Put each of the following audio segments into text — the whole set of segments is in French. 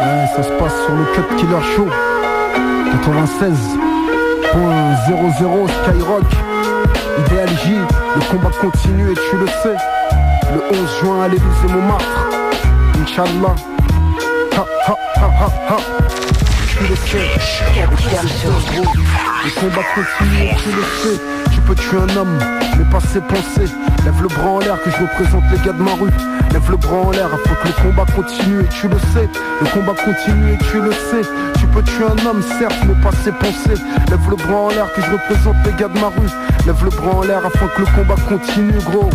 Ouais, ça se passe sur le Cut Killer Show 96.00 Skyrock. Idéal J, le combat continue et tu le sais. Le 11 juin à l'Élysée Montmartre. Inch'Allah. Ha ha ha ha ha. Tu le sais. Le combat continue et tu le sais. Tu peux tuer un homme, mais pas ses pensées. Lève le bras en l'air que je représente les gars de ma rue. Lève le bras en l'air afin que le combat continue et tu le sais. Le combat continue et tu le sais. Tu peux tuer un homme certes mais pas ses pensées. Lève le bras en l'air que je représente les gars de ma rue. Lève le bras en l'air afin que le combat continue gros.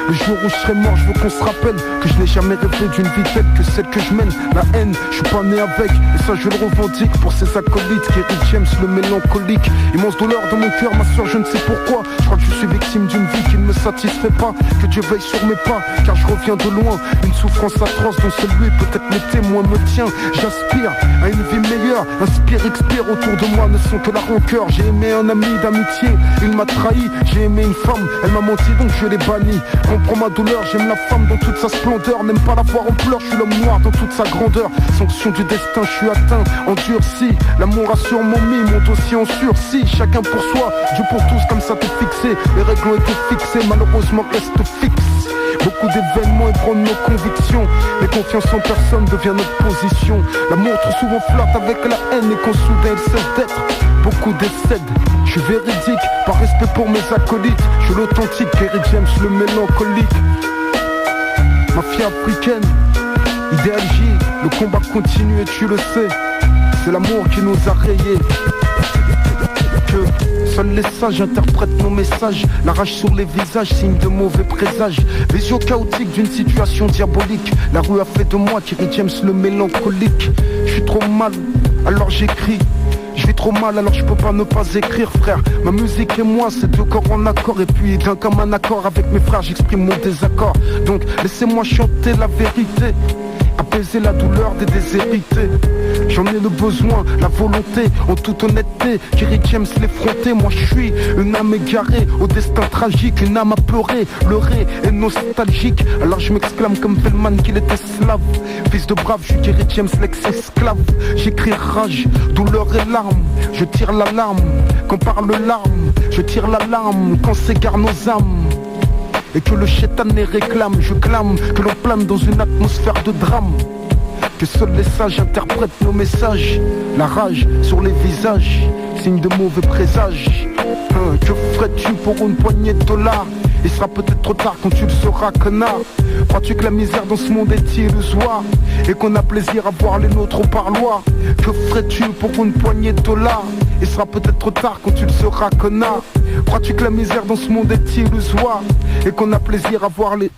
Le jour où je serai mort je veux qu'on se rappelle que je n'ai jamais rêvé d'une vie telle que celle que je mène. La haine, je suis pas né avec et ça je le revendique pour ces acolytes. Kerry James le mélancolique. Immense douleur dans mon cœur ma soeur je ne sais pourquoi. Je crois que je suis victime d'une vie qui ne me satisfait pas. Que Dieu veille sur mes pas car je reviens de loin. Une souffrance atroce dont seul lui peut-être les témoins me tient. J'aspire à une vie meilleure. Inspire, expire autour de moi ne sont que la rancœur. J'ai aimé un ami d'amitié, il m'a trahi. J'ai aimé une femme, elle m'a menti donc je l'ai banni. Comprends ma douleur, j'aime la femme dans toute sa splendeur. N'aime pas la voir en pleurs, je suis l'homme noir dans toute sa grandeur. Sanction du destin, je suis atteint, endurci. L'amour a sûrement mis mon dossier en sursis. Chacun pour soi, Dieu pour tous comme ça t'est fixé. Les règles ont été fixées, malheureusement restent fixes. Beaucoup d'événements ébranlent nos convictions. Les confiances en personne devient notre position. L'amour trop souvent flirte avec la haine et quand soudain elle cesse d'être. Beaucoup décèdent, je suis véridique, par respect pour mes acolytes. Je suis l'authentique, Kerry James le mélancolique. Mafia africaine, Idéal J, le combat continue et tu le sais. C'est l'amour qui nous a rayés. Que seuls les sages interprètent nos messages. La rage sur les visages, signe de mauvais présages. Vision chaotique d'une situation diabolique. La rue a fait de moi Kerry James le mélancolique. Je suis trop mal, alors j'écris. Je vais trop mal alors je peux pas ne pas écrire frère. Ma musique et moi c'est deux corps en accord. Et puis d'un commun accord avec mes frères j'exprime mon désaccord. Donc laissez-moi chanter la vérité, apaiser la douleur des déshérités. J'en ai le besoin, la volonté, en toute honnêteté. Kerry James l'effronté, moi je suis une âme égarée au destin tragique, une âme apeurée, leurrée et nostalgique. Alors je m'exclame comme Velman qu'il était slave. Fils de brave, je suis Kerry James l'ex-esclave. J'écris rage, douleur et larmes. Je tire l'alarme, quand parle larmes. Je tire l'alarme, quand s'égarent nos âmes. Et que le chétan les réclame, je clame que l'on plane dans une atmosphère de drame. Que seuls les sages interprètent nos messages. La rage sur les visages, signe de mauvais présages. Que ferais-tu pour une poignée de dollars? Il sera peut-être trop tard quand tu le sauras, connard. Crois-tu que la misère dans ce monde est illusoire et qu'on a plaisir à voir les nôtres au parloir? Que ferais-tu pour une poignée de dollars? Il sera peut-être trop tard quand tu le sauras, connard. Crois-tu que la misère dans ce monde est illusoire et qu'on a plaisir à voir les...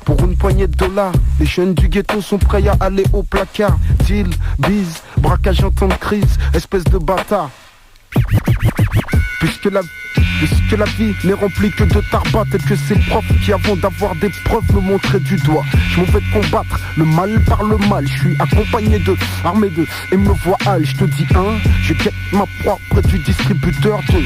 Pour une poignée de dollars, les jeunes du ghetto sont prêts à aller au placard. Deal, bise, braquage en temps de crise, espèce de bâtard. Puisque la vie n'est remplie que de tarbas tels que ces profs qui avant d'avoir des preuves me montraient du doigt. Je m'en vais combattre le mal par le mal. Je suis accompagné de, armé de, et me voit hal. Je te dis je guette ma proie près du distributeur de.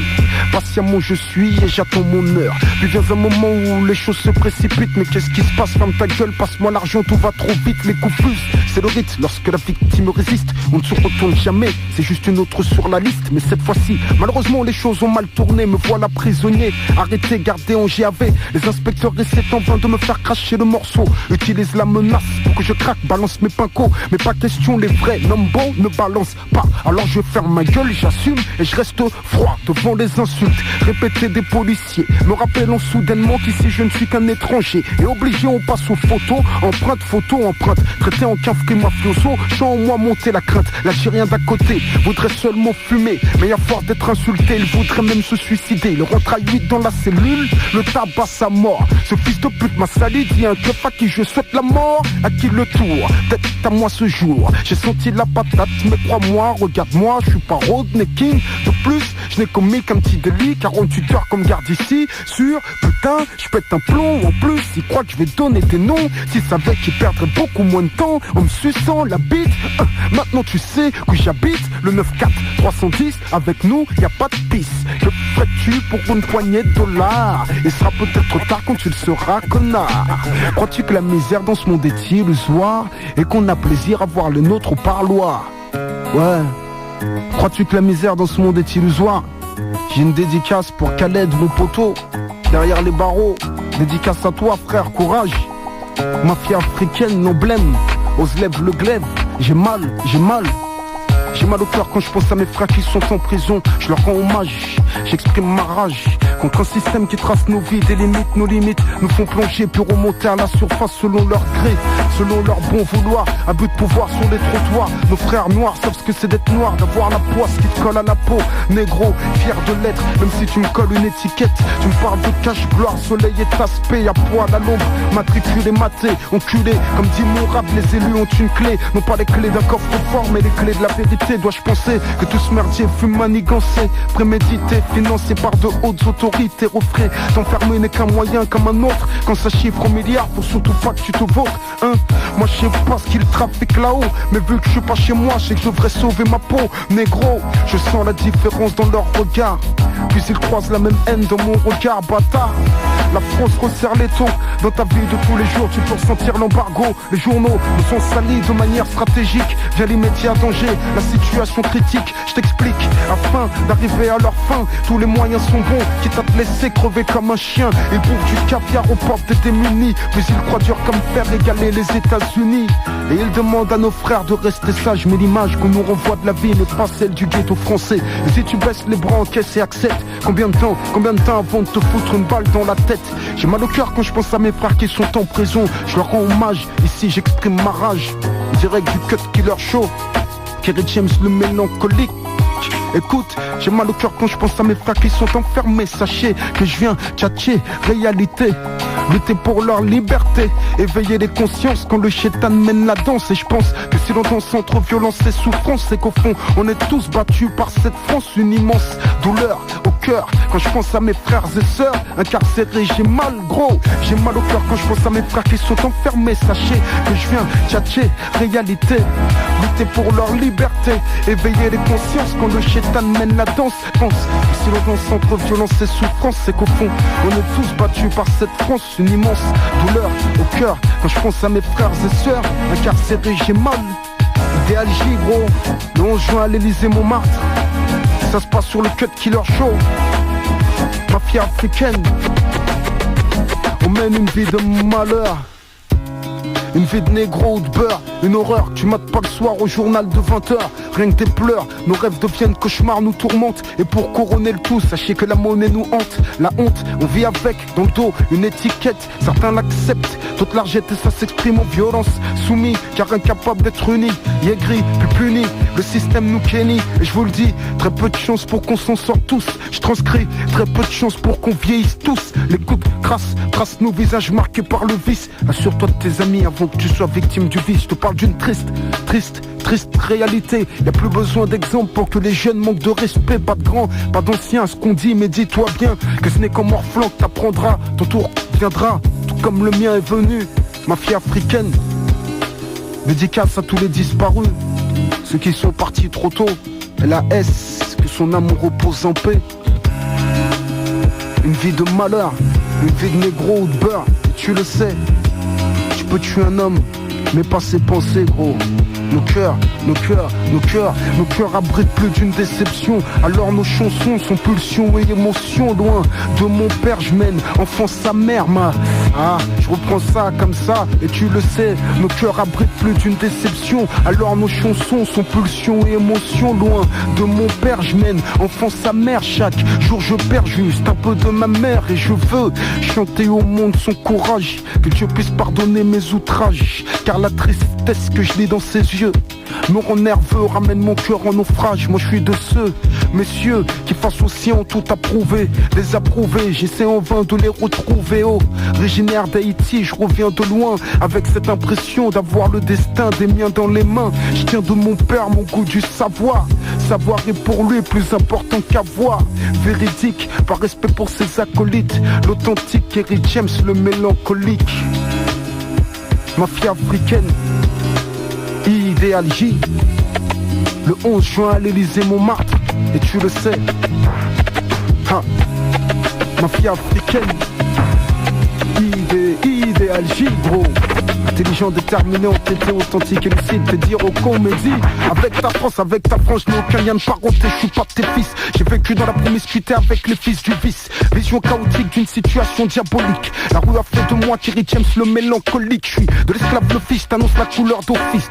Patiemment je suis et j'attends mon heure. Puis vient un moment où les choses se précipitent. Mais qu'est-ce qui se passe? Ferme ta gueule, passe-moi l'argent, tout va trop vite. Les coups fusent, c'est le rythme. Lorsque la victime résiste, on ne se retourne jamais. C'est juste une autre sur la liste. Mais cette fois-ci, malheureusement les choses ont mal tourné. Me voilà prisonnier, arrêté, gardé en GAV. Les inspecteurs essaient en vain de me faire cracher le morceau. Utilise la menace pour que je craque, balance mes pincos. Mais pas question, les vrais nombos ne balancent pas. Alors je ferme ma gueule, j'assume et je reste froid devant les insultes répétées des policiers, me rappelant soudainement qu'ici je ne suis qu'un étranger. Et obligé on passe aux photos, empreinte, traité en café mafioso, chant en moi monter la crainte. L'Algérien d'à côté voudrait seulement fumer, mais à force d'être insulté, il voudrait même se suicider. Le rentre à 8 dans la cellule, le tabac sa mort. Ce fils de pute m'a sali, dit un keuf à qui je souhaite la mort. À qui le tour, peut-être à moi ce jour. J'ai senti la patate, mais crois-moi, regarde-moi, je suis pas Rodney King. De plus, je n'ai commis qu'un petit délit, 48 heures comme garde ici. Sûr, putain, je pète un plomb. En plus, ils croient que je vais donner des noms. S'ils savaient qu'ils perdraient beaucoup moins de temps en me suçant la bite. Maintenant tu sais que j'habite le 9-4 310. Avec nous y a pas de pisse. Que ferais-tu pour une poignée de dollars? Et sera peut-être trop tard quand tu le seras, connard. Crois-tu que la misère dans ce monde est illusoire et qu'on a plaisir à voir les nôtres au parloir? Ouais. Crois-tu que la misère dans ce monde est illusoire? J'ai une dédicace pour Khaled, mon poteau. Derrière les barreaux, dédicace à toi frère, courage. Mafia africaine, non blême. Ose lève le glaive, j'ai mal. J'ai mal au cœur quand je pense à mes frères qui sont en prison. Je leur rends hommage, j'exprime ma rage contre un système qui trace nos vies, délimite nos limites, nous font plonger puis remonter à la surface selon leur gré, selon leur bon vouloir, à but de pouvoir sur les trottoirs. Nos frères noirs savent ce que c'est d'être noir, d'avoir la poisse qui te colle à la peau. Négro, fier de l'être, même si tu me colles une étiquette. Tu me parles de cache, gloire, soleil et aspect, à poil à l'ombre, matriculé, maté, enculé. Comme dit mon rap, les élus ont une clé, non pas les clés d'un coffre fort, mais les clés de la vérité. Dois-je penser que tout ce merdier fut manigancé, prémédité, financé par de hautes autorités, refrain t'enfermer n'est qu'un moyen comme un autre. Quand ça chiffre au milliard, faut surtout pas que tu te vôtres, hein. Moi je sais pas ce qu'ils trafiquent là-haut, mais vu que je suis pas chez moi, je sais que je devrais sauver ma peau. Négro, je sens la différence dans leur regard, puis ils croisent la même haine dans mon regard, bâtard. La France resserre les taux. Dans ta vie de tous les jours, tu peux ressentir l'embargo. Les journaux nous sont salis de manière stratégique. Via l'immédiat danger, la situation critique. Je t'explique, afin d'arriver à leur fin, tous les moyens sont bons, quitte à te laisser crever comme un chien. Ils bouffent du caviar aux portes des démunis, puis ils croient dur comme fer égaler les États-Unis. Et ils demandent à nos frères de rester sages, mais l'image qu'on nous renvoie de la vie n'est pas celle du ghetto français. Et si tu baisses les bras en caisse et acceptes, combien de temps avant de te foutre une balle dans la tête? J'ai mal au cœur quand je pense à mes frères qui sont en prison. Je leur rends hommage, ici j'exprime ma rage. Direct du cut killer show, Kerry James le mélancolique. Écoute, j'ai mal au cœur quand je pense à mes frères qui sont enfermés. Sachez que je viens tchatcher réalité, lutter pour leur liberté, éveiller les consciences quand le chétan mène la danse. Et je pense que si l'on danse entre violence et souffrance, c'est qu'au fond on est tous battus par cette France. Une immense douleur au cœur quand je pense à mes frères et sœurs incarcérés. J'ai mal gros, j'ai mal au cœur quand je pense à mes frères qui sont enfermés. Sachez que je viens tchatcher réalité, lutter pour leur liberté, éveiller les consciences quand le chétan mène la danse. Pense que si l'on danse entre violence et souffrance, c'est qu'au fond on est tous battus par cette France. Une immense douleur au cœur quand je pense à mes frères et sœurs incarcérés. J'ai mal. Idéal J gros, le 11 juin à l'Elysée Montmartre, ça se passe sur le cut killer show. Mafia africaine, on mène une vie de malheur, une vie de négro ou de beurre, une horreur. Tu mates pas le soir au journal de 20h. Rien que tes pleurs, nos rêves deviennent cauchemars, nous tourmentent. Et pour couronner le tout, sachez que la monnaie nous hante. La honte, on vit avec, dans le dos, une étiquette. Certains l'acceptent, d'autres la rejettent et ça s'exprime en violence. Soumis, car incapable d'être unis. Aigris, plus punis, le système nous kennit. Et je vous le dis, très peu de chance pour qu'on s'en sorte tous. Je transcris, très peu de chance pour qu'on vieillisse tous. Les coups de crasse tracent nos visages marqués par le vice. Assure-toi de tes amis avant que tu sois victime du vice. Je te parle d'une triste réalité. Y'a plus besoin d'exemple pour que les jeunes manquent de respect. Pas de grands, pas d'anciens, ce qu'on dit, mais dis-toi bien que ce n'est qu'en morflant que t'apprendras. Ton tour viendra, tout comme le mien est venu. Mafia africaine, dédicace à tous les disparus, ceux qui sont partis trop tôt. LAS, que son amour repose en paix. Une vie de malheur, une vie de négro ou de beurre. Et tu le sais, tu peux tuer un homme, mais pas ses pensées gros. Nos cœurs abritent plus d'une déception. Alors nos chansons sont pulsions et émotions. Loin de mon père je mène enfant sa mère. Je reprends ça comme ça et tu le sais. Nos cœurs abritent plus d'une déception. Alors nos chansons sont pulsions et émotions. Loin de mon père je mène enfant sa mère. Chaque jour je perds juste un peu de ma mère. Et je veux chanter au monde son courage, que Dieu puisse pardonner mes outrages. Car la tristesse que je lis dans ses yeux me rend nerveux, ramène mon cœur en naufrage. Moi je suis de ceux, messieurs, qui face au sien tout approuvé, les approuver. J'essaie en vain de les retrouver. Oh, originaire d'Haïti, je reviens de loin, avec cette impression d'avoir le destin des miens dans les mains. Je tiens de mon père mon goût du savoir. Savoir est pour lui plus important qu'avoir. Véridique, par respect pour ses acolytes, l'authentique Kerry James le mélancolique. Mafia africaine, Idéal J. Le 11 juin à l'Elysée Montmartre. Et tu le sais. Mafia africaine. Idéal J, gros. Intelligent, déterminé, entêté, authentique et lucide. Te dire aux comédies. Avec ta France, je n'ai aucun lien de parenté. Je suis pas tes fils. J'ai vécu dans la promiscuité avec les fils du vice. Vision chaotique d'une situation diabolique. La rue a fait de moi Thierry James le mélancolique. Je suis de l'esclave le fils, t'annonce la couleur d'office.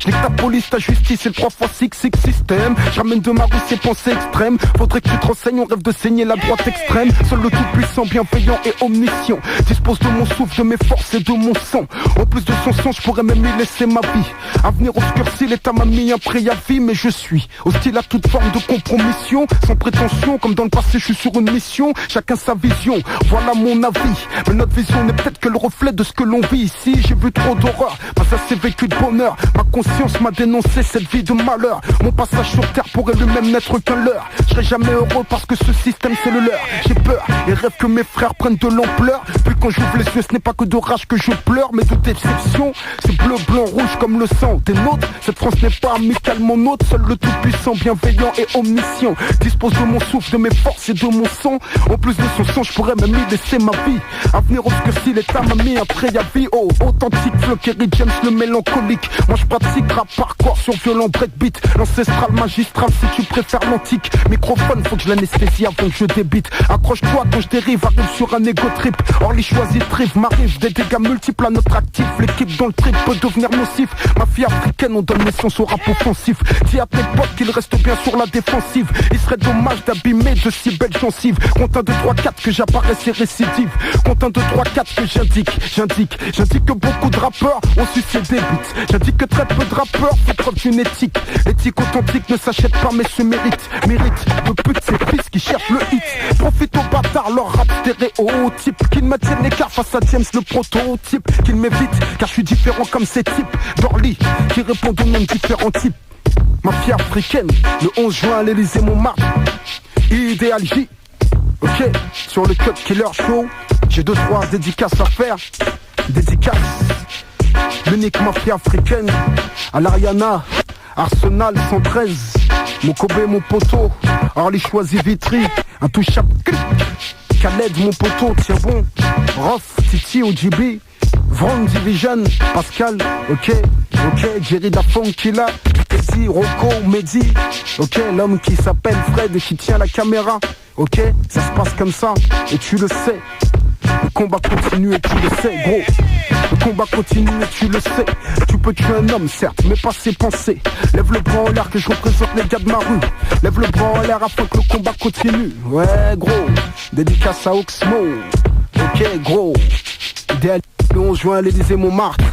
Je n'ai que ta police, ta justice et le 3x6 système. Je ramène de ma rue ces pensées extrêmes. Faudrait que tu te renseignes, on rêve de saigner la droite extrême. Seul le tout-puissant, bienveillant et omniscient dispose de mon souffle, de mes forces et de mon sang. En plus de son sang, je pourrais même y laisser ma vie. Avenir obscurci, l'état m'a mis un préavis. Mais je suis hostile à toute forme de compromission. Sans prétention, comme dans le passé, je suis sur une mission. Chacun sa vision, voilà mon avis. Mais notre vision n'est peut-être que le reflet de ce que l'on vit ici. J'ai vu trop d'horreur, pas assez vécu de bonheur. Ma conscience m'a dénoncé cette vie de malheur. Mon passage sur terre pourrait lui-même n'être qu'un leurre. Je serai jamais heureux parce que ce système c'est le leur. J'ai peur et rêve que mes frères prennent de l'ampleur. Puis quand j'ouvre les yeux, ce n'est pas que de rage que je pleure, mais de déception. C'est bleu, blanc, rouge comme le sang des nôtres. Cette France n'est pas amicalement nôtre. Seul le tout-puissant, bienveillant et omniscient dispose de mon souffle, de mes forces et de mon sang. En plus de son sang, je pourrais même y laisser ma vie. Avenir obscurci, l'état m'a mis un préavis. Oh, authentique, flow, Kerry James le mélancolique. Moi je pratique rap hardcore sur violent breakbeat. L'ancestral, magistral si tu préfères l'antique. Microphone, faut que je l'anesthésie avant que je débite. Accroche-toi quand je dérive, arrive sur un égo trip. Orly choisit trip, m'arrive des dégâts multiples à notre actif. L'équipe dans le trip peut devenir nocif. Mafia africaine, on donne naissance au rap offensif. Dis à tes potes qu'il reste bien sur la défensive. Il serait dommage d'abîmer de si belles gencives. Compte 1, 2, 3, 4 que j'apparaisse et récidive. Compte 1, 2, 3, 4 que j'indique que beaucoup de rappeurs ont sucé des beats. J'indique que très peu de rappeurs font preuve d'une éthique. L'éthique authentique ne s'achète pas mais se mérite. Mérite de pute ces fils qui cherchent le hit. Profite aux bâtards, leur rap stéréotype. Qu'ils maintiennent l'écart face à James le prototype. Qu'ils m'évitent car je suis différent comme ces types. D'Orly qui répondent aux mêmes différents types. Mafia africaine, le 11 juin à l'Elysée Montmartre. Idéal J. Ok, sur le Cut Killer Show, j'ai 2-3 dédicaces à faire. Dédicace, l'unique mafia africaine. À l'Ariana, Arsenal 113. Mon Kobe, mon poteau. Orly choisi Vitry, intouchable clic. Khaled, mon poteau, tiens bon. Rof, Titi, OGB. Vroom Division, Pascal, ok, Jerry Dafong qui l'a, Teddy, Rocco, Mehdi, ok, l'homme qui s'appelle Fred et qui tient la caméra, ok, ça se passe comme ça, et tu le sais, le combat continue et tu le sais, gros, le combat continue et tu le sais, tu peux tuer un homme certes, mais pas ses pensées, lève le bras en l'air que je représente les gars de ma rue, lève le bras en l'air afin que le combat continue, ouais gros, dédicace à Oxmo, ok gros, idéal. Le 11 juin à l'Elysée Montmartre.